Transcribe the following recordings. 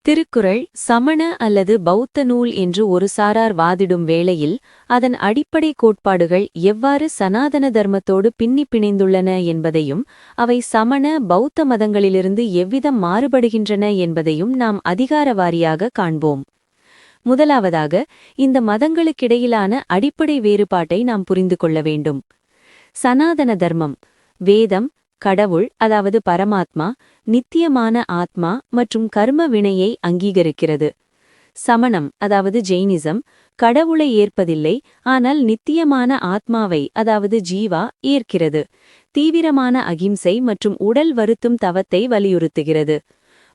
திருக்குறள் சமண அல்லது பௌத்த நூல் என்று ஒரு சாரார் வாதிடும் வேளையில் அதன் அடிப்படை கோட்பாடுகள் எவ்வாறு சனாதன தர்மத்தோடு பின்னி பிணைந்துள்ளன என்பதையும் அவை சமண பௌத்த மதங்களிலிருந்து எவ்விதம் மாறுபடுகின்றன என்பதையும் நாம் அதிகாரவாரியாக காண்போம். முதலாவதாக, இந்த மதங்களுக்கிடையிலான அடிப்படை வேறுபாட்டை நாம் புரிந்து கொள்ள வேண்டும். சனாதன தர்மம் வேதம், கடவுள் அதாவது பரமாத்மா, நித்தியமான ஆத்மா மற்றும் கர்ம வினையை அங்கீகரிக்கிறது. சமணம் அதாவது ஜெயினிசம் கடவுளை ஏற்பதில்லை, ஆனால் நித்தியமான ஆத்மாவை அதாவது ஜீவா ஏற்கிறது. தீவிரமான அகிம்சை மற்றும் உடல் வருத்தும் தவத்தை வலியுறுத்துகிறது.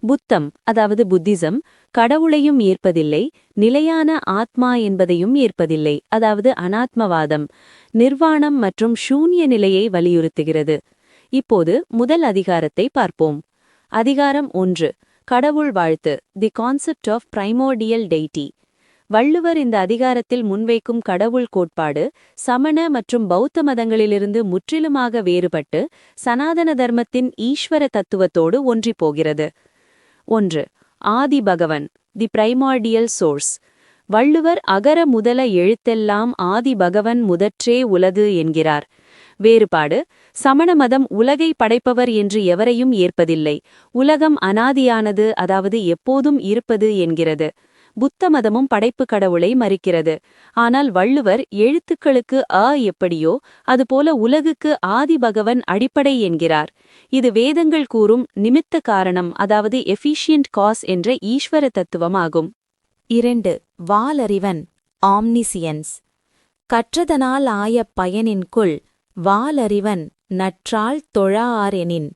புத்தம் அதாவது புத்திசம் கடவுளையும் ஏற்பதில்லை, நிலையான ஆத்மா என்பதையும் ஏற்பதில்லை, அதாவது அனாத்மவாதம் நிர்வாணம் மற்றும் ஷூன்ய நிலையை வலியுறுத்துகிறது. இப்போது முதல் அதிகாரத்தை பார்ப்போம். அதிகாரம் 1, கடவுள் வாழ்த்து, the concept of primordial deity. Valluvar இந்த அதிகாரத்தில் முன்வைக்கும் கடவுள் கோட்பாடு சமண மற்றும் பௌத்த மதங்களிலிருந்து முற்றிலுமாக வேறுபட்டு சனாதன தர்மத்தின் ஈஸ்வர தத்துவத்தோடு ஒன்றிப்போகிறது. 1. ஆதி பகவன், தி பிரைமார்டியல் சோர்ஸ். வள்ளுவர் அகர முதல எழுத்தெல்லாம் ஆதி பகவன் முதற்றே உலகு என்கிறார். வேறுபாடு: சமண மதம் உலகை படைப்பவர் என்று எவரையும் ஏற்பதில்லை, உலகம் அனாதியானது அதாவது எப்போதும் இருப்பது என்கிறது. புத்த மதமும் படைப்பு கடவுளை மறுக்கிறது. ஆனால் வள்ளுவர் எழுத்துக்களுக்கு எப்படியோ அதுபோல உலகுக்கு ஆதி பகவன் அடிப்படை என்கிறார். இது வேதங்கள் கூறும் நிமித்த காரணம் அதாவது எஃபிஷியன்ட் காஸ் என்ற ஈஸ்வர தத்துவமாகும். 2. வாலறிவன், ஆம்னிசியன்ஸ். கற்றதனால் ஆய பயனின்குள் வாலறிவன் நற்றால் தொழாரெனின்.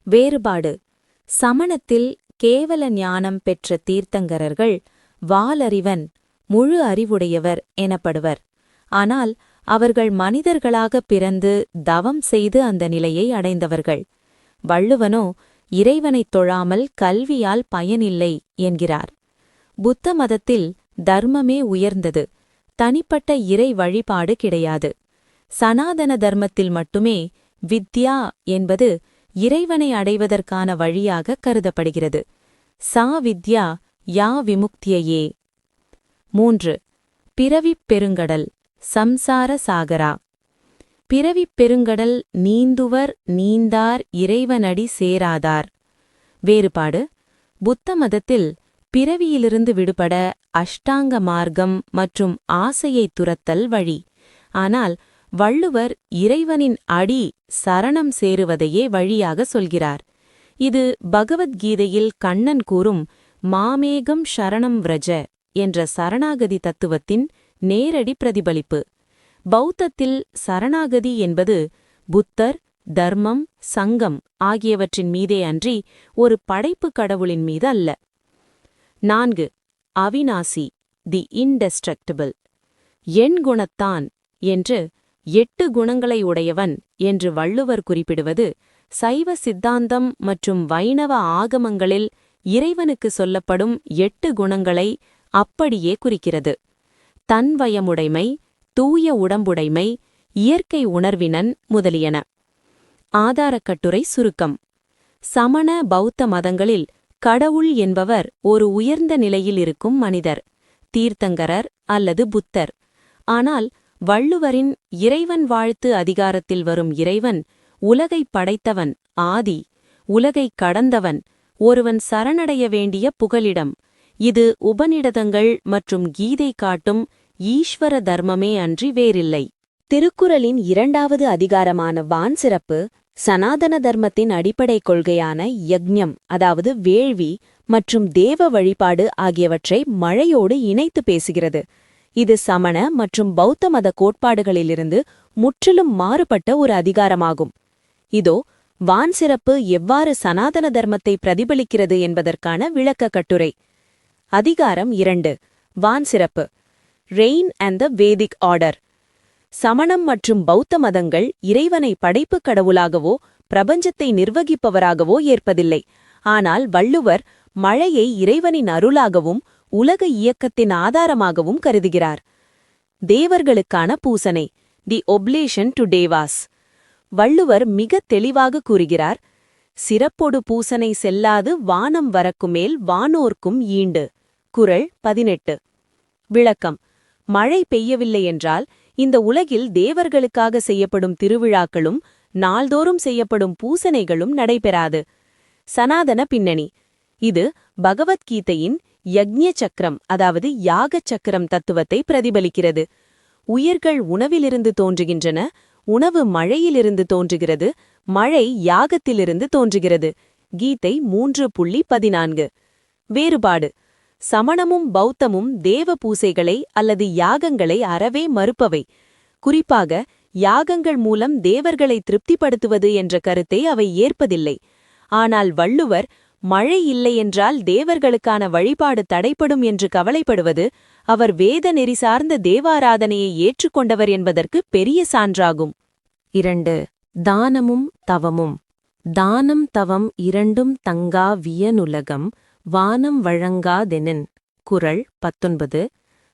வேறுபாடு: சமணத்தில் கேவல ஞானம் பெற்ற தீர்த்தங்கரர்கள் வாலறிவன் முழு அறிவுடையவர் எனப்படுவர். ஆனால் அவர்கள் மனிதர்களாக பிறந்து தவம் செய்து அந்த நிலையை அடைந்தவர்கள். வள்ளுவனோ இறைவனைத் தொழாமல் கல்வியால் பயனில்லை என்கிறார். புத்த மதத்தில் தர்மமே உயர்ந்தது, தனிப்பட்ட இறை வழிபாடு கிடையாது. சனாதன தர்மத்தில் மட்டுமே வித்யா என்பது இறைவனை அடைவதற்கான வழியாக கருதப்படுகிறது. சா வித்யா யா விமுக்தியே. 3. பிறவிப் பெருங்கடல், சம்சார சாகரா. பிறவிப் பெருங்கடல் நீந்துவர் நீந்தார் இறைவனடி சேராதார். வேறுபாடு: புத்த மதத்தில் பிறவியிலிருந்து விடுபட அஷ்டாங்க மார்க்கம் மற்றும் ஆசையை துரத்தல் வழி. ஆனால் வள்ளுவர் இறைவனின் அடி சரணம் சேருவதையே வழியாக சொல்கிறார். இது பகவத்கீதையில் கண்ணன் கூறும் மாமேகம் சரணம் விரஜ என்ற சரணாகதி தத்துவத்தின் நேரடி பிரதிபலிப்பு. பௌத்தத்தில் சரணாகதி என்பது புத்தர், தர்மம், சங்கம் ஆகியவற்றின் மீதே அன்றி ஒரு படைப்பு கடவுளின் மீது அல்ல. 4. அவிநாசி, தி இன்டெஸ்ட்ரக்டிபிள். எண் குணத்தான் என்று 8 குணங்களை உடையவன் என்று வள்ளுவர் குறிப்பிடுவது சைவ சித்தாந்தம் மற்றும் வைணவ ஆகமங்களில் இறைவனுக்கு சொல்லப்படும் 8 குணங்களை அப்படியே குறிக்கிறது. தன்வயமுடைமை, தூய உடம்புடைமை, இயற்கை உணர்வினன் முதலியன. ஆதாரக்கட்டுரை சுருக்கம்: சமண பௌத்த மதங்களில் கடவுள் என்பவர் ஒரு உயர்ந்த நிலையில் இருக்கும் மனிதர், தீர்த்தங்கரர் அல்லது புத்தர். ஆனால் வள்ளுவரின் இறைவன் வாழ்த்து அதிகாரத்தில் வரும் இறைவன் உலகைப் படைத்தவன், ஆதி, உலகைக் கடந்தவன், ஒருவன் சரணடைய வேண்டிய புகலிடம். இது உபநிடதங்கள் மற்றும் கீதை காட்டும் ஈஸ்வர தர்மமே அன்றி வேறில்லை. திருக்குறளின் 2வது அதிகாரமான வான் சிறப்பு சனாதன தர்மத்தின் அடிப்படை கொள்கையான யக்ஞம் அதாவது வேள்வி மற்றும் தேவ வழிபாடு ஆகியவற்றை மழையோடு இணைத்து பேசுகிறது. இது சமண மற்றும் பௌத்த மத கோட்பாடுகளிலிருந்து முற்றிலும் மாறுபட்ட ஒரு அதிகாரமாகும். இதோ வான் சிறப்பு எவ்வாறு சனாதன தர்மத்தை பிரதிபலிக்கிறது என்பதற்கான விளக்க கட்டுரை. அதிகாரம் 2, வான் சிறப்பு, rain and the Vedic order. சமணம் மற்றும் பௌத்த மதங்கள் இறைவனை படைப்புக் கடவுளாகவோ பிரபஞ்சத்தை நிர்வகிப்பவராகவோ ஏற்பதில்லை. ஆனால் வள்ளுவர் மழையை இறைவனின் அருளாகவும் உலக இயக்கத்தின் ஆதாரமாகவும் கருதுகிறார். தேவர்களுக்கான பூசனை, தி ஒப்லேஷன் டு டேவாஸ். வள்ளுவர் மிக தெளிவாக கூறுகிறார், சிறப்பொடு பூசனை செல்லாது வானம் வரக்குமேல் வானோர்க்கும் ஈண்டு. குறள் 18. விளக்கம். மழை பெய்யவில்லை என்றால் இந்த உலகில் தேவர்களுக்காக செய்யப்படும் திருவிழாக்களும் நாள்தோறும் செய்யப்படும் பூசனைகளும் நடைபெறாது. சனாதன பின்னணி. இது பகவத்கீதையின் யக்ஞ சக்கரம், அதாவது யாகச் சக்கரம் தத்துவத்தை பிரதிபலிக்கிறது. உயிர்கள் உணவிலிருந்து தோன்றுகின்றன, உணவு மழையிலிருந்து தோன்றுகிறது, மழை யாகத்திலிருந்து தோன்றுகிறது. கீதை 3.14. வேறுபாடு. சமணமும் பௌத்தமும் தேவ பூசைகளை அல்லது யாகங்களை அறவே மறுப்பவை. குறிப்பாக யாகங்கள் மூலம் தேவர்களை திருப்திப்படுத்துவது என்ற கருத்தை அவை ஏற்பதில்லை. ஆனால் வள்ளுவர் மழை இல்லையென்றால் தேவர்களுக்கான வழிபாடு தடைப்படும் என்று கவலைப்படுவது அவர் வேத நெறி சார்ந்த தேவாராதனையை ஏற்றுக்கொண்டவர் என்பதற்கு பெரிய சான்றாகும். 2. தானமும் தவமும். தானம் தவம் இரண்டும் தங்கா வியனுலகம் வானம் வழங்காதெனின். குறள் 19.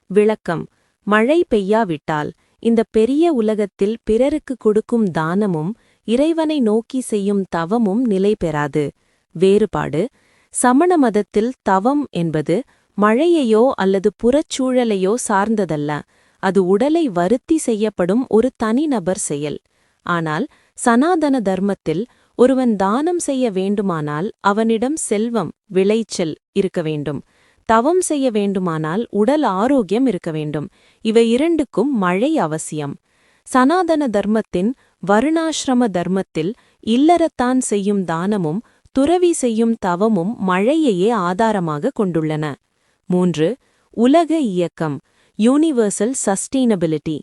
விளக்கம். மழை பெய்யாவிட்டால் இந்த பெரிய உலகத்தில் பிறருக்கு கொடுக்கும் தானமும் இறைவனை நோக்கி செய்யும் தவமும் நிலை பெறாது. வேறுபாடு. சமண மதத்தில் தவம் என்பது மழையையோ அல்லது புறச்சூழலையோ சார்ந்ததல்ல, அது உடலை வருத்தி செய்யப்படும் ஒரு தனிநபர் செயல். ஆனால் சனாதன தர்மத்தில் ஒருவன் தானம் செய்ய வேண்டுமானால் அவனிடம் செல்வம், விளைச்சல் இருக்க வேண்டும். தவம் செய்ய வேண்டுமானால் உடல் ஆரோக்கியம் இருக்க வேண்டும். இவை இரண்டுக்கும் மழை அவசியம். சனாதன தர்மத்தின் வருணாசிரம தர்மத்தில் இல்லறத்தான் செய்யும் தானமும் துறவி செய்யும் தவமும் மழையையே ஆதாரமாக கொண்டுள்ளன. 3. உலக இயக்கம், யூனிவர்சல் சஸ்டெய்னபிலிட்டி.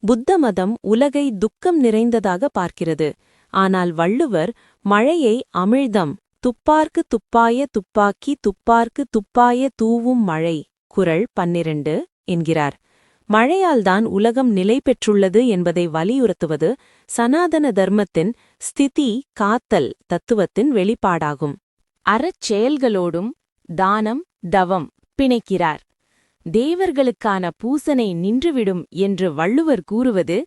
புத்த மதம் உலகை துக்கம் நிறைந்ததாக பார்க்கிறது. ஆனால் வள்ளுவர் மழையை அமிழ்தம், துப்பார்க்கு துப்பாய துப்பாக்கி துப்பார்க்கு துப்பாய தூவும் மழை. குறள் 12 என்கிறார். மழையால்தான் உலகம் நிலை பெற்றுள்ளது என்பதை வலியுறுத்துவது சனாதன தர்மத்தின் ஸ்திதி காத்தல் தத்துவத்தின் வெளிப்பாடாகும். அறச்செயல்களோடும் தானம் தவம் பிணைக்கிறார். தேவர்களுக்கான பூசனை நின்றுவிடும் என்று வள்ளுவர் கூறுவது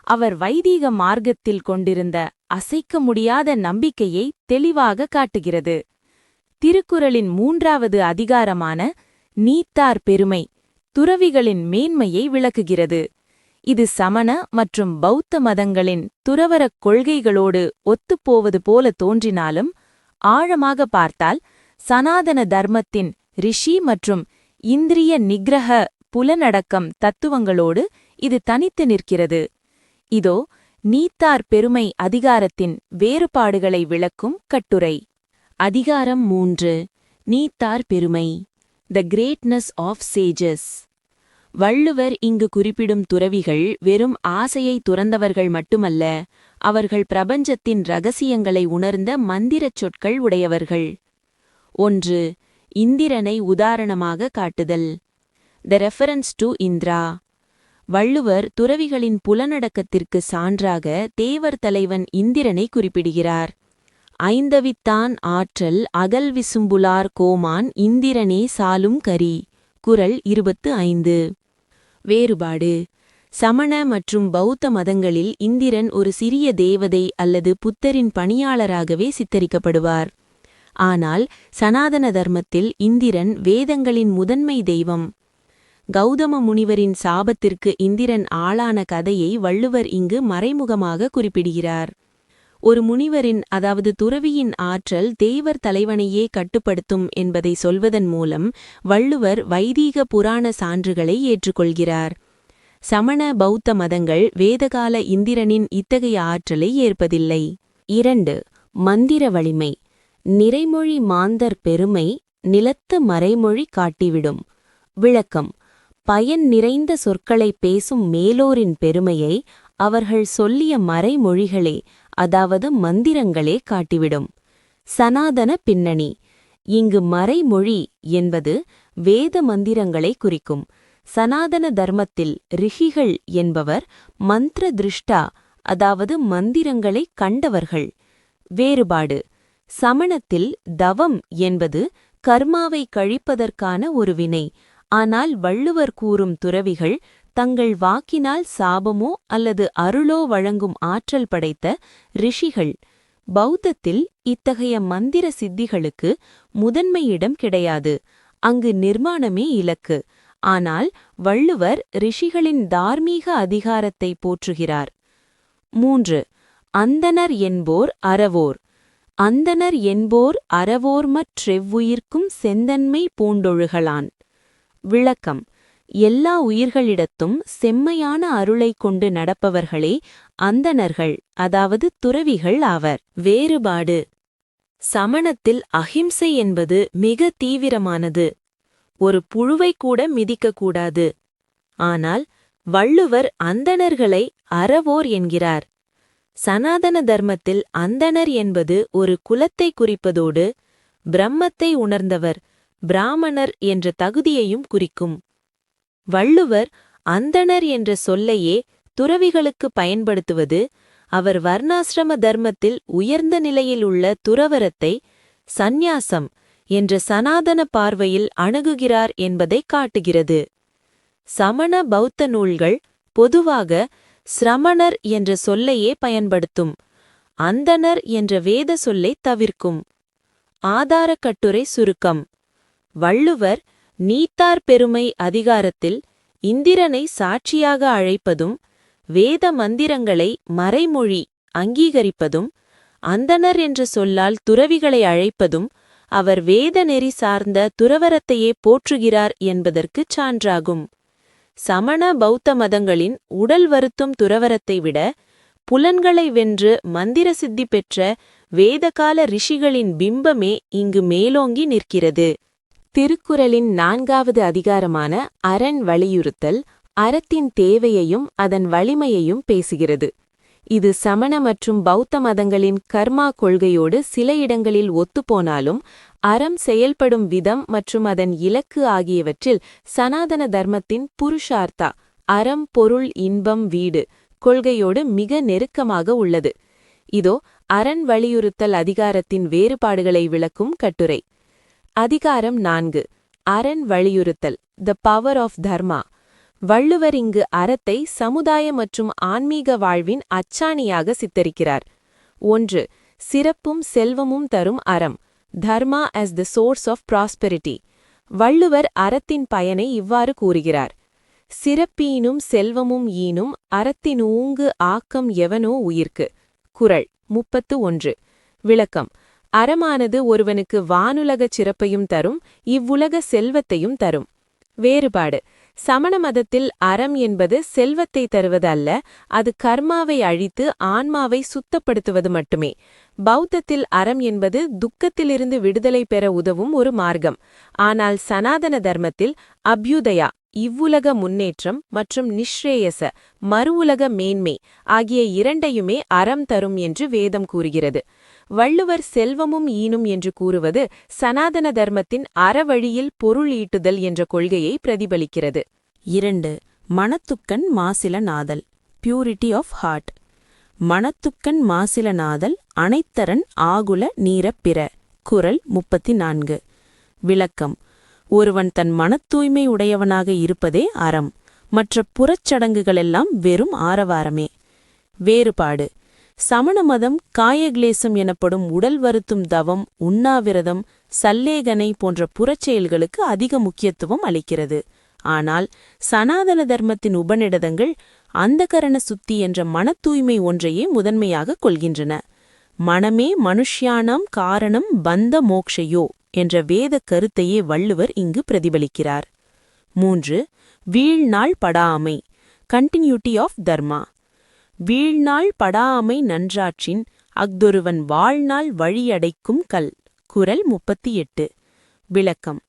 அவர் வைதீக மார்க்கத்தில் கொண்டிருந்த அசைக்க முடியாத நம்பிக்கையை தெளிவாக காட்டுகிறது. திருக்குறளின் 3வது அதிகாரமான நீத்தார் பெருமை துறவிகளின் மேன்மையை விளக்குகிறது. இது சமண மற்றும் பௌத்த மதங்களின் துறவரக் கொள்கைகளோடு ஒத்துப்போவது போல தோன்றினாலும் ஆழமாக பார்த்தால் சனாதன தர்மத்தின் ரிஷி மற்றும் இந்திரிய நிக்ரஹ புலனடக்கம் தத்துவங்களோடு இது தனித்து நிற்கிறது. இதோ நீத்தார் பெருமை அதிகாரத்தின் வேறுபாடுகளை விளக்கும் கட்டுரை. அதிகாரம் 3. நீத்தார் பெருமை. The greatness of sages. Valluvar இங்கு குறிப்பிடும் துறவிகள் வெறும் ஆசையை துறந்தவர்கள் மட்டுமல்ல, அவர்கள் பிரபஞ்சத்தின் இரகசியங்களை உணர்ந்த மந்திரச் சொற்கள் உடையவர்கள். 1. இந்திரனை உதாரணமாக காட்டுதல். The reference to Indra. Valluvar துறவிகளின் புலனடக்கத்திற்கு சான்றாக தேவர் தலைவன் இந்திரனை குறிப்பிடுகிறார். ஐந்தவித்தான் ஆற்றல் அகல் விசும்புலார் கோமான் இந்திரனே சாலும் கரி. குறள் 25. வேறுபாடு. சமண மற்றும் பௌத்த மதங்களில் இந்திரன் ஒரு சிறிய தேவதை அல்லது புத்தரின் பணியாளராகவே சித்தரிக்கப்படுவார். ஆனால் சனாதன தர்மத்தில் இந்திரன் வேதங்களின் முதன்மை தெய்வம். கௌதம முனிவரின் சாபத்திற்கு இந்திரன் ஆளான கதையை வள்ளுவர் இங்கு மறைமுகமாக குறிப்பிடுகிறார். ஒரு முனிவரின், அதாவது துறவியின் ஆற்றல் தேவர் தலைவனையே கட்டுப்படுத்தும் என்பதை சொல்வதன் மூலம் வள்ளுவர் வைதீக புராண சான்றுகளை ஏற்றுக்கொள்கிறார். சமண பௌத்த மதங்கள் வேதகால இந்திரனின் இத்தகைய ஆற்றலை ஏற்பதில்லை. 2. மந்திர வலிமை. நிறைமொழி மாந்தர் பெருமை நிலத்து மறைமொழி காட்டிவிடும். விளக்கம். பயன் நிறைந்த சொற்களை பேசும் மேலோரின் பெருமையை அவர்கள் சொல்லிய மறைமொழிகளே, அதாவது மந்திரங்களே காட்டிவிடும். சனாதன பின்னணி. இங்கு மறைமொழி என்பது வேத மந்திரங்களை குறிக்கும். சனாதன தர்மத்தில் ரிஷிகள் என்பவர் மந்திர திருஷ்டா, அதாவது மந்திரங்களை கண்டவர்கள். வேறுபாடு. சமணத்தில் தவம் என்பது கர்மாவை கழிப்பதற்கான ஒரு வினை. ஆனால் வள்ளுவர் கூறும் துறவிகள் தங்கள் வாக்கினால் சாபமோ அல்லது அருளோ வழங்கும் ஆற்றல் படைத்த ரிஷிகள். பௌத்தத்தில் இத்தகைய மந்திர சித்திகளுக்கு முதன்மை இடம் கிடையாது. அங்கு நிர்மாணமே இலக்கு. ஆனால் வள்ளுவர் ரிஷிகளின் தார்மீக அதிகாரத்தை போற்றுகிறார். 3. அந்தணர் என்போர் அறவோர். அந்தணர் என்போர் அறவோர்மற்றெவ்வுயிர்க்கும் செந்தன்மை பூண்டொழுகலான். விளக்கம்: எல்லா உயிர்களிடத்தும் செம்மையான அருளைக் கொண்டு நடப்பவர்களே அந்தணர்கள், அதாவது துறவிகள் ஆவர். வேறுபாடு: சமணத்தில் அஹிம்சை என்பது மிக தீவிரமானது. ஒரு புழுவை கூட மிதிக்கக்கூடாது. ஆனால் வள்ளுவர் அந்தணர்களை அறவோர் என்கிறார். சனாதன தர்மத்தில் அந்தணர் என்பது ஒரு குலத்தை குறிப்பதோடு பிரம்மத்தை உணர்ந்தவர், பிராமணர் என்ற தகுதியையும் குறிக்கும். வள்ளுவர் அந்தணர் என்ற சொல்லையே துறவிகளுக்கு பயன்படுத்துவது அவர் வர்ணாசிரம தர்மத்தில் உயர்ந்த நிலையில் உள்ள துறவரத்தை சந்நியாசம் என்ற சனாதன பார்வையில் அணுகுகிறார் என்பதை காட்டுகிறது. சமண பௌத்த நூல்கள் பொதுவாக சிரமணர் என்ற சொல்லையே பயன்படுத்தும். அந்தணர் என்ற வேத சொல்லை தவிர்க்கும். ஆதாரக் கட்டுரை சுருக்கம்: வள்ளுவர் நீத்தார் பெருமை அதிகாரத்தில் இந்திரனை சாட்சியாக அழைப்பதும், வேத மந்திரங்களை மறைமொழி அங்கீகரிப்பதும், அந்தணர் என்ற சொல்லால் துறவிகளை அழைப்பதும் அவர் வேத நெறி சார்ந்த துறவரத்தையே போற்றுகிறார் என்பதற்குச் சான்றாகும். சமண பௌத்த மதங்களின் உடல் வருத்தும் துறவரத்தை விட புலன்களை வென்று மந்திர சித்தி பெற்ற வேதகால ரிஷிகளின் பிம்பமே இங்கு மேலோங்கி நிற்கிறது. திருக்குறளின் 4வது அதிகாரமான அரண் வலியுறுத்தல் அறத்தின் தேவையையும் அதன் வலிமையையும் பேசுகிறது. இது சமண மற்றும் பௌத்த மதங்களின் கர்மா கொள்கையோடு சில இடங்களில் ஒத்துப்போனாலும் அறம் செயல்படும் விதம் மற்றும் அதன் இலக்கு ஆகியவற்றில் சனாதன தர்மத்தின் புருஷார்த்தா அறம் பொருள் இன்பம் வீடு கொள்கையோடு மிக நெருக்கமாக உள்ளது. இதோ அரண் வலியுறுத்தல் அதிகாரத்தின் வேறுபாடுகளை விளக்கும் கட்டுரை. அதிகாரம் 4. அரண் வலியுறுத்தல், த பவர் ஆஃப் தர்மா. வள்ளுவர் இங்கு அறத்தை சமுதாய மற்றும் ஆன்மீக வாழ்வின் அச்சாணியாக சித்தரிக்கிறார். 1. சிறப்பும் செல்வமும் தரும் அறம், தர்மா as the source of prosperity. Valluvar அறத்தின் பயனை இவ்வாறு கூறுகிறார்: சிறப்பீனும் செல்வமும் ஈனும் அறத்தினூங்கு ஆக்கம் எவனோ உயிர்க்கு. குறள் 31. விளக்கம்: அறமானது ஒருவனுக்கு வானுலகச் சிறப்பையும் தரும், இவ்வுலக செல்வத்தையும் தரும். வேறுபாடு: சமண மதத்தில் அறம் என்பது செல்வத்தை தருவது அல்ல, அது கர்மாவை அழித்து ஆன்மாவை சுத்தப்படுத்துவது மட்டுமே. பௌத்தத்தில் அறம் என்பது துக்கத்திலிருந்து விடுதலை பெற உதவும் ஒரு மார்க்கம். ஆனால் சனாதன தர்மத்தில் அப்யுதயா இவ்வுலக முன்னேற்றம் மற்றும் நிஸ்ரேயச மறுவுலக மேன்மை ஆகிய இரண்டையுமே அறம் தரும் என்று வேதம் கூறுகிறது. வள்ளுவர் செல்வமும் ஈனும் என்று கூறுவது சனாதன தர்மத்தின் அறவழியில் பொருள் ஈட்டுதல் என்ற கொள்கையை பிரதிபலிக்கிறது. 2. மனத்துக்கண் மாசில நாதல், பியூரிட்டி ஆஃப் ஹார்ட். மனத்துக்கண் மாசில நாதல் அனைத்தரன் ஆகுல நீரப் பிற. குறள் 34. விளக்கம்: ஒருவன் தன் மனத்தூய்மை உடையவனாக இருப்பதே அறம். மற்ற புறச்சடங்குகளெல்லாம் வெறும் ஆரவாரமே. வேறுபாடு: சமண மதம் காயக்லேசம் எனப்படும் உடல் வருத்தும் தவம், உண்ணாவிரதம், சல்லேகனை போன்ற புறச்செயல்களுக்கு அதிக முக்கியத்துவம் அளிக்கிறது. ஆனால் சனாதன தர்மத்தின் உபநிடதங்கள் அந்தகரண சுத்தி என்ற மன தூய்மை ஒன்றையே முதன்மையாக கொள்கின்றன. மனமே மனுஷ்யானாம் காரணம் பந்த மோக்ஷயோ என்ற வேத கருத்தையே வள்ளுவர் இங்கு பிரதிபலிக்கிறார். 3. வீழ்நாள் படாமை, கண்டினியூட்டி ஆஃப் தர்மா. வீழ்நாள் படாமை நன்றாற்றின் அஃதொருவன் வாழ்நாள் வழியடைக்கும் கல். குறள் 38. விளக்கம்: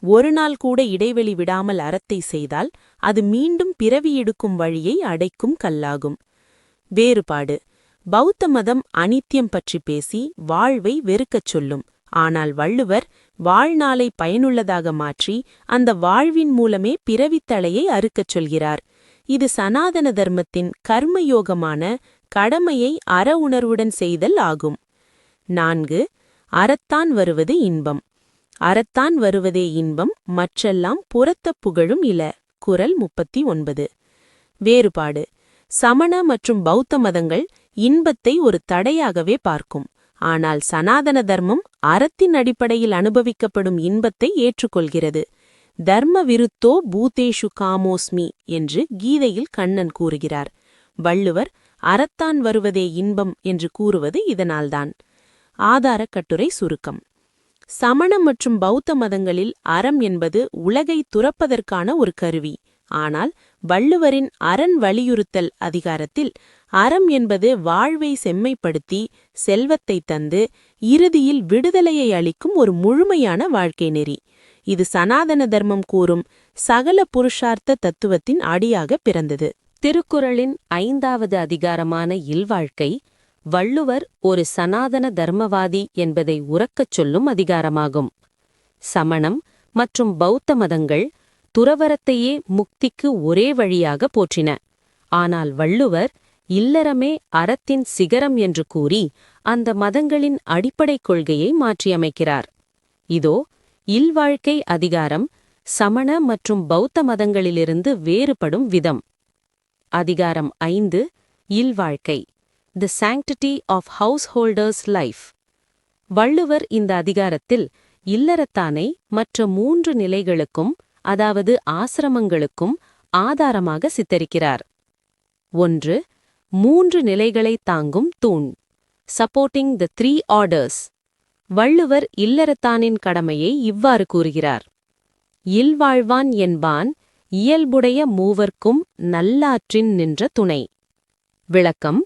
ஒரு நாள் கூட இடைவெளி விடாமல் அறத்தை செய்தால் அது மீண்டும் பிறவி எடுக்கும் வழியை அடைக்கும் கல்லாகும். வேறுபாடு: பௌத்த மதம் அனித்தியம் பற்றி பேசி வாழ்வை வெறுக்கச் சொல்லும். ஆனால் வள்ளுவர் வாழ்நாளை பயனுள்ளதாக மாற்றி அந்த வாழ்வின் மூலமே பிறவித்தலையை அறுக்கச் சொல்கிறார். இது சனாதன தர்மத்தின் கர்மயோகமான கடமையை அற உணர்வுடன் செய்தல் ஆகும். 4. அறத்தான் வருவது இன்பம். அறத்தான் வருவதே இன்பம், மற்றெல்லாம் புறத்தப் புகழும் இல. குறள் 39. வேறுபாடு: சமண மற்றும் பௌத்த மதங்கள் இன்பத்தை ஒரு தடையாகவே பார்க்கும். ஆனால் சனாதன தர்மம் அறத்தின் அடிப்படையில் அனுபவிக்கப்படும் இன்பத்தை ஏற்றுக்கொள்கிறது. தர்ம விருத்தோ பூதேஷு காமோஸ்மி என்று கீதையில் கண்ணன் கூறுகிறார். வள்ளுவர் அறத்தான் வருவதே இன்பம் என்று கூறுவது இதனால்தான். ஆதாரக் கட்டுரை சுருக்கம். சமண மற்றும் பௌத்த மதங்களில் அறம் என்பது உலகை துறப்பதற்கான ஒரு கருவி. ஆனால் வள்ளுவரின் அரண் வலியுறுத்தல் அதிகாரத்தில் அறம் என்பது வாழ்வை செம்மைப்படுத்தி செல்வத்தை தந்து இறுதியில் விடுதலையை அளிக்கும் ஒரு முழுமையான வாழ்க்கை நெறி. இது சனாதன தர்மம் கூறும் சகல புருஷார்த்த தத்துவத்தின் அடியாக பிறந்தது. திருக்குறளின் 5வது அதிகாரமான இல்வாழ்க்கை வள்ளுவர் ஒரு சனாதன தர்மவாதி என்பதை உரக்கச் சொல்லும் அதிகாரமாகும். சமணம் மற்றும் பௌத்த மதங்கள் துறவரத்தையே முக்திக்கு ஒரே வழியாக போற்றின. ஆனால் வள்ளுவர் இல்லறமே அறத்தின் சிகரம் என்று கூறி அந்த மதங்களின் அடிப்படைக் கொள்கையை மாற்றியமைக்கிறார். இதோ இல்வாழ்க்கை அதிகாரம் சமண மற்றும் பௌத்த மதங்களிலிருந்து வேறுபடும் விதம். அதிகாரம் 5 இல்வாழ்க்கை, தி சாங்டிட்டி ஆஃப் ஹவுஸ்ஹோல்டர்ஸ் லைஃப். வள்ளுவர் இந்த அதிகாரத்தில் இல்லறத்தானை மற்ற 3 நிலைகளுக்கும், அதாவது ஆசிரமங்களுக்கும் ஆதாரமாக சித்தரிக்கிறார். 1. 3 நிலைகளை தாங்கும் தூண், சப்போர்ட்டிங் தி 3 ஆர்டர்ஸ். வள்ளுவர் இல்லறத்தானின் கடமையை இவ்வாறு கூறுகிறார்: இல்வாழ்வான் என்பான் இயல்புடைய மூவர்க்கும் நல்லாற்றின் நின்ற துணை. விளக்கம்: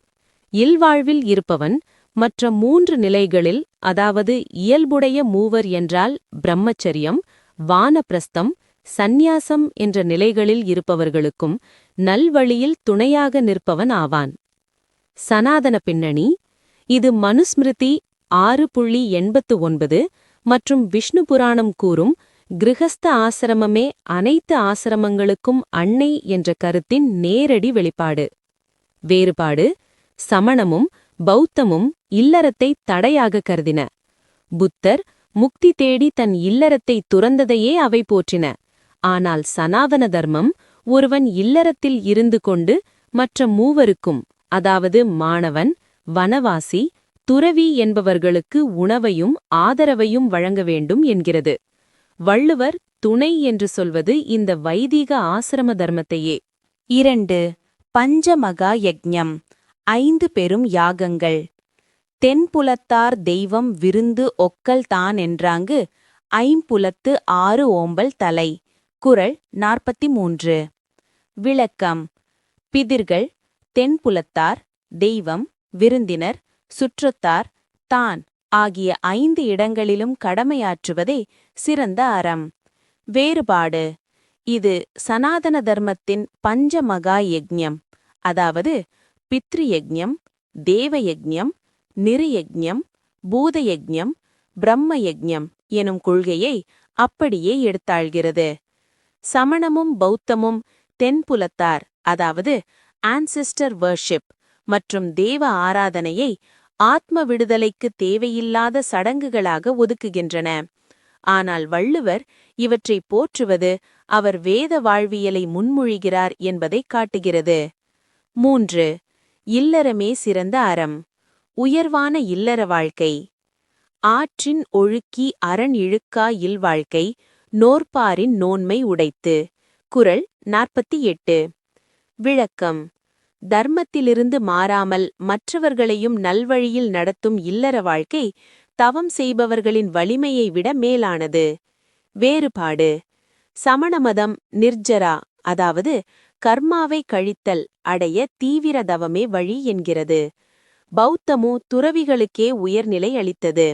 இல்வாழ்வில் இருப்பவன் மற்ற 3 நிலைகளில், அதாவது இயல்புடைய மூவர் என்றால் பிரம்மச்சரியம், வானப்பிரஸ்தம், சந்நியாசம் என்ற நிலைகளில் இருப்பவர்களுக்கும் நல்வழியில் துணையாக நிற்பவன் ஆவான். சனாதன பின்னணி: இது மனுஸ்மிருதி 6.89 மற்றும் விஷ்ணு புராணம் கூறும் கிருஹஸ்த ஆசிரமமே அனைத்து ஆசிரமங்களுக்கும் அன்னை என்ற கருத்தின் நேரடி வெளிப்பாடு. வேறுபாடு: சமணமும் பௌத்தமும் இல்லறத்தை தடையாக கருதின. புத்தர் முக்தி தேடி தன் இல்லறத்தை துறந்ததையே அவை போற்றின. ஆனால் சனாதன தர்மம் ஒருவன் இல்லறத்தில் இருந்து கொண்டு மற்ற மூவருக்கும், அதாவது மாணவன், வனவாசி, துறவி என்பவர்களுக்கு உணவையும் ஆதரவையும் வழங்க வேண்டும் என்கிறது. வள்ளுவர் துணை என்று சொல்வது இந்த வைதீக ஆசிரம தர்மத்தையே. 2. பஞ்சமகா யக்ஞம், 5 பெரும் யாகங்கள். தென்புலத்தார் தெய்வம் விருந்து ஒக்கல் தான் என்றாங்கு, ஐம்புலத்து 6 ஓம்பல் தலை. குறள் 43. விளக்கம்: பிதிர்கள், தென்புலத்தார், தெய்வம், விருந்தினர், சுற்றத்தார், தான் ஆகிய 5 இடங்களிலும் கடமையாற்றுவதே சிறந்த அறம். வேறுபாடு: இது சனாதன தர்மத்தின் பஞ்சமகா யக்ஞம், அதாவது பித்ருயக்ஞம், தேவயக்ஞம், நிருயக்ஞம், பூதயக்ஞம், பிரம்மயக்ஞம் எனும் கொள்கையை அப்படியே எடுத்தாள்கிறது. சமணமும் பௌத்தமும் தென்புலத்தார், அதாவது ஆன்செஸ்டர் வர்ஷிப் மற்றும் தேவ ஆராதனையை ஆத்ம விடுதலைக்கு தேவையில்லாத சடங்குகளாக ஒதுக்குகின்றன. ஆனால் வள்ளுவர் இவற்றை போற்றுவது அவர் வேத வாழ்வியலை முன்மொழிகிறார் என்பதை காட்டுகிறது. 3. இல்லறமே சிறந்த அறம், உயர்வான இல்லற வாழ்க்கை. ஆற்றின் ஒழுக்கி அரண் இழுக்கா இல்வாழ்க்கை, நோற்பாரின் நோன்மை உடைத்து. குறள் 48. விளக்கம்: தர்மத்திலிருந்து மாறாமல் மற்றவர்களையும் நல்வழியில் நடத்தும் இல்லற வாழ்க்கை தவம் செய்பவர்களின் வலிமையை விட மேலானது. வேறுபாடு: சமண மதம் நிர்ஜரா, அதாவது கர்மாவை கழித்தல் அடைய தீவிர தவமே வழி என்கிறது. பௌத்தமோ துறவிகளுக்கே உயர்நிலை அளித்தது.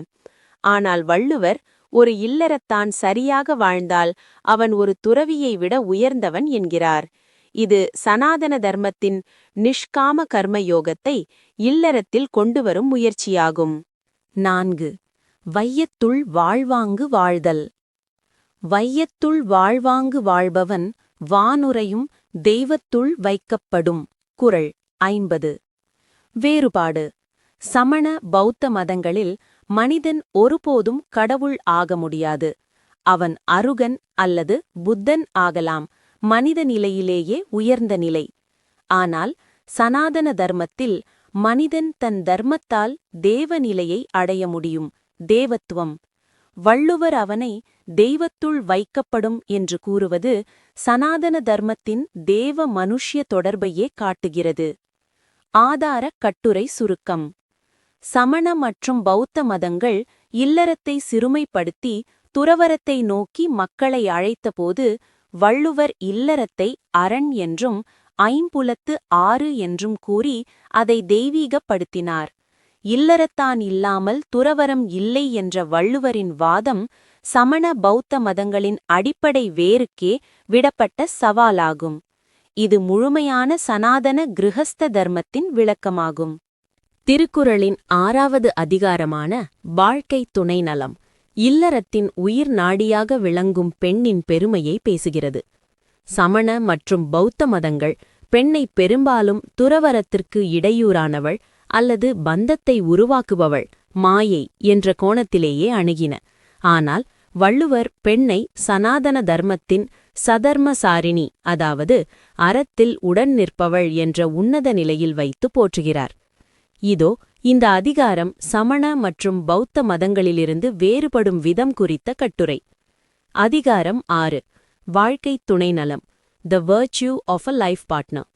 ஆனால் வள்ளுவர் ஒரு இல்லறத்தான் சரியாக வாழ்ந்தால் அவன் ஒரு துறவியை விட உயர்ந்தவன் என்கிறார். இது சனாதன தர்மத்தின் நிஷ்காம கர்மயோகத்தை இல்லறத்தில் கொண்டுவரும் முயற்சியாகும். 4. வையத்துள் வாழ்வாங்கு வாழ்தல். வையத்துள் வாழ்வாங்கு வாழ்பவன் வானுரையும் தெய்வத்துள் வைக்கப்படும். குறள் 50. வேறுபாடு: சமண பௌத்த மதங்களில் மனிதன் ஒருபோதும் கடவுள் ஆக முடியாது. அவன் அருகன் அல்லது புத்தன் ஆகலாம், மனித நிலையிலேயே உயர்ந்த நிலை. ஆனால் சனாதன தர்மத்தில் மனிதன் தன் தர்மத்தால் தேவநிலையை அடைய முடியும். தேவத்துவம். வள்ளுவர் அவனை தெய்வத்துள் வைக்கப்படும் என்று கூறுவது சனாதன தர்மத்தின் தேவ மனுஷ்ய தொடர்பையே காட்டுகிறது. ஆதார கட்டுரை சுருக்கம். சமண மற்றும் பௌத்த மதங்கள் இல்லறத்தை சிறுமைப்படுத்தி துறவரத்தை நோக்கி மக்களை அழைத்தபோது வள்ளுவர் இல்லறத்தை அரண் என்றும் ஐம்புலத்து ஆறு என்றும் கூறி அதை தெய்வீகப்படுத்தினார். இல்லறத்தான் இல்லாமல் துறவரம் இல்லை என்ற வள்ளுவரின் வாதம் சமண பௌத்த மதங்களின் அடிப்படை வேருக்கே விடப்பட்ட சவாலாகும். இது முழுமையான சனாதன கிருஹஸ்த தர்மத்தின் விளக்கமாகும். திருக்குறளின் 6வது அதிகாரமான வாழ்க்கை துணை நலம் இல்லறத்தின் உயிர் நாடியாக விளங்கும் பெண்ணின் பெருமையை பேசுகிறது. சமண மற்றும் பௌத்த மதங்கள் பெண்ணை பெரும்பாலும் துறவரத்திற்கு இடையூறானவள் அல்லது பந்தத்தை உருவாக்குபவள், மாயை என்ற கோணத்திலேயே அணுகின. ஆனால் வள்ளுவர் பெண்ணை சனாதன தர்மத்தின் சதர்மசாரிணி, அதாவது அறத்தில் உடன் நிற்பவள் என்ற உன்னத நிலையில் வைத்து போற்றுகிறார். இதோ இந்த அதிகாரம் சமண மற்றும் பௌத்த மதங்களிலிருந்து வேறுபடும் விதம் குறித்த கட்டுரை. அதிகாரம் 6. வாழ்க்கை துணை நலம். The virtue of a life partner.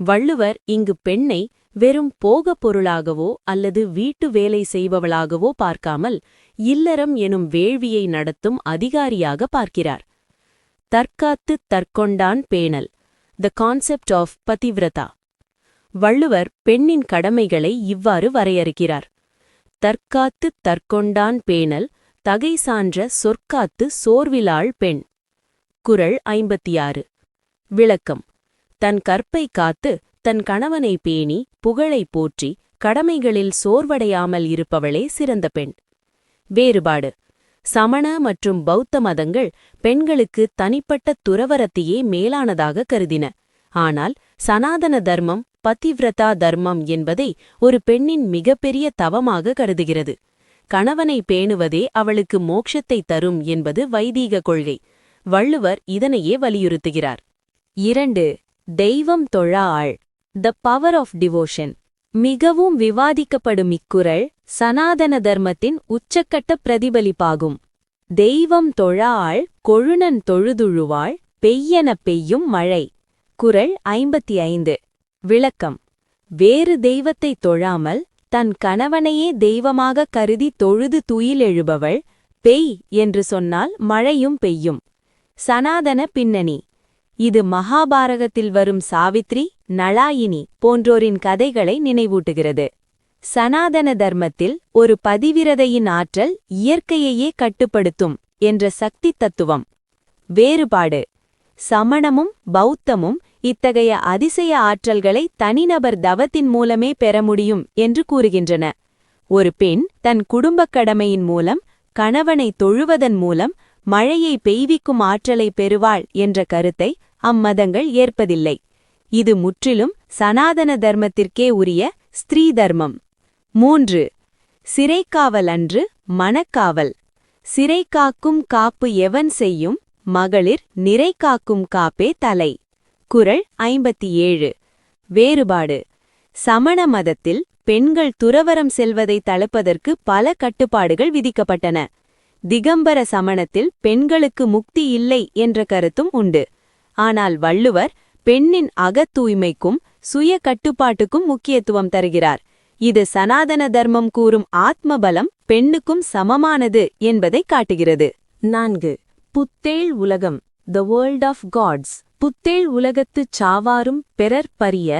Valluvar இங்கு பெண்ணை வெறும் போகப் பொருளாகவோ அல்லது வீட்டு வேலை செய்பவளாகவோ பார்க்காமல் இல்லறம் எனும் வேள்வியை நடத்தும் அதிகாரியாக பார்க்கிறார். தற்காத்துத் தற்கொண்டான் பேணல். The concept of pativrata. Valluvar பெண்ணின் கடமைகளை இவ்வாறு வரையறுக்கிறார். தற்காத்துத் தற்கொண்டான் பேணல் தகை சான்ற சொற்காத்து சோர்விலாள் பெண். குறள் 56. விளக்கம். தன் கற்பை காத்து தன் கணவனை பேணி புகழை போற்றி கடமைகளில் சோர்வடையாமல் இருப்பவளே சிறந்த பெண். வேறுபாடு. சமண மற்றும் பௌத்த மதங்கள் பெண்களுக்கு தனிப்பட்ட துறவரத்தையே மேலானதாக கருதின. ஆனால் சனாதன தர்மம் பதிவ்ரதா தர்மம் என்பதை ஒரு பெண்ணின் மிகப்பெரிய தவமாக கருதுகிறது. கணவனை பேணுவதே அவளுக்கு மோட்சத்தை தரும் என்பது வைதீக கொள்கை. வள்ளுவர் இதனையே வலியுறுத்துகிறார். 2. தெய்வம் தொழா ஆள். The power of devotion. மிகவும் விவாதிக்கப்படும் இக்குறள் சனாதன தர்மத்தின் உச்சக்கட்ட பிரதிபலிப்பாகும். தெய்வம் தொழா ஆள் கொழுநன் தொழுதுழுவாள் பெய்யென பெய்யும் மழை. குறள் 55. விளக்கம். வேறு தெய்வத்தை தொழாமல் தன் கணவனையே தெய்வமாக கருதி தொழுது துயிலெழுபவள் பெய் என்று சொன்னால் மழையும் பெய்யும். சனாதன பின்னணி. இது மகாபாரதத்தில் வரும் சாவித்ரி, நளாயினி போன்றோரின் கதைகளை நினைவூட்டுகிறது. சனாதன தர்மத்தில் ஒரு பதிவிரதையின் ஆற்றல் இயற்கையையே கட்டுப்படுத்தும் என்ற சக்தி தத்துவம். வேறுபாடு. சமணமும் பௌத்தமும் இத்தகைய அதிசய ஆற்றல்களை தனிநபர் தவத்தின் மூலமே பெற முடியும் என்று கூறுகின்றன. ஒரு பெண் தன் குடும்பக் கடமையின் மூலம் கணவனை தொழுவதன் மூலம் மழையை பெய்விக்கும் ஆற்றலை பெறுவாள் என்ற கருத்தை அம்மதங்கள் ஏற்பதில்லை. இது முற்றிலும் சனாதன தர்மத்திற்கே உரிய ஸ்திரீ தர்மம். 3. சிறைக்காவல் அன்று மனக்காவல். சிறை காக்கும் காப்பு எவன் செய்யும் மகளிர் நிறை காக்கும் காப்பே தலை. குறள் 57. வேறுபாடு. சமண மதத்தில் பெண்கள் துறவரம் செல்வதை தடுப்பதற்கு பல கட்டுப்பாடுகள் விதிக்கப்பட்டன. திகம்பர சமணத்தில் பெண்களுக்கு முக்தி இல்லை என்ற கருத்தும் உண்டு. ஆனால் வள்ளுவர் பெண்ணின் அகத் தூய்மைக்கும் சுய கட்டுப்பாட்டுக்கும் முக்கியத்துவம் தருகிறார். இது சனாதன தர்மம் கூறும் ஆத்மபலம் பெண்ணுக்கும் சமமானது என்பதை காட்டுகிறது. 4. புத்தேள் உலகம். The world of gods. புத்தேள் உலகத்துச் சாவாரும் பெறற் பரிய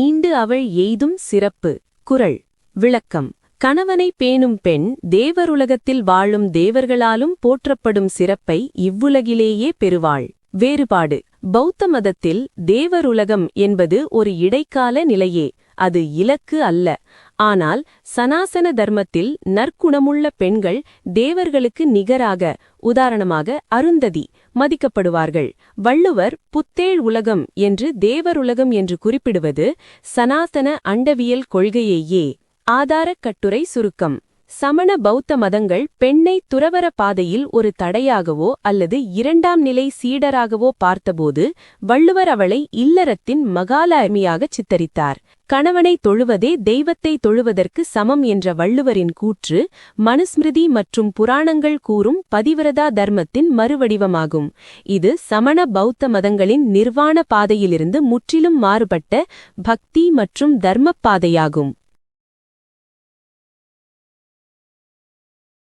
ஈண்டு அவள் எய்தும் சிறப்பு. குறள். விளக்கம். கணவனை பேணும் பெண் தேவருலகத்தில் வாழும் தேவர்களாலும் போற்றப்படும் சிறப்பை இவ்வுலகிலேயே பெறுவாள். வேறுபாடு. பௌத்த மதத்தில் தேவருலகம் என்பது ஒரு இடைக்கால நிலையே, அது இலக்கு அல்ல. ஆனால் சனாதன தர்மத்தில் நற்குணமுள்ள பெண்கள் தேவர்களுக்கு நிகராக, உதாரணமாக அருந்ததி, மதிக்கப்படுவார்கள். வள்ளுவர் புத்தேள் உலகம் என்று தேவருலகம் என்று குறிப்பிடுவது சனாதன அண்டவியல் கொள்கையையே. ஆதாரக் கட்டுரை சுருக்கம். சமண பௌத்த மதங்கள் பெண்ணை துறவற பாதையில் ஒரு தடையாகவோ அல்லது இரண்டாம் நிலை சீடராகவோ பார்த்தபோது வள்ளுவர் அவளை இல்லறத்தின் மகாலட்சுமியாகச் சித்தரித்தார். கணவனை தொழுவதே தெய்வத்தை தொழுவதற்கு சமம் என்ற வள்ளுவரின் கூற்று மனுஸ்மிருதி மற்றும் புராணங்கள் கூறும் பதிவிரதா தர்மத்தின் மறுவடிவமாகும். இது சமண பௌத்த மதங்களின் நிர்வாண பாதையிலிருந்து முற்றிலும் மாறுபட்ட பக்தி மற்றும் தர்மப் பாதையாகும்.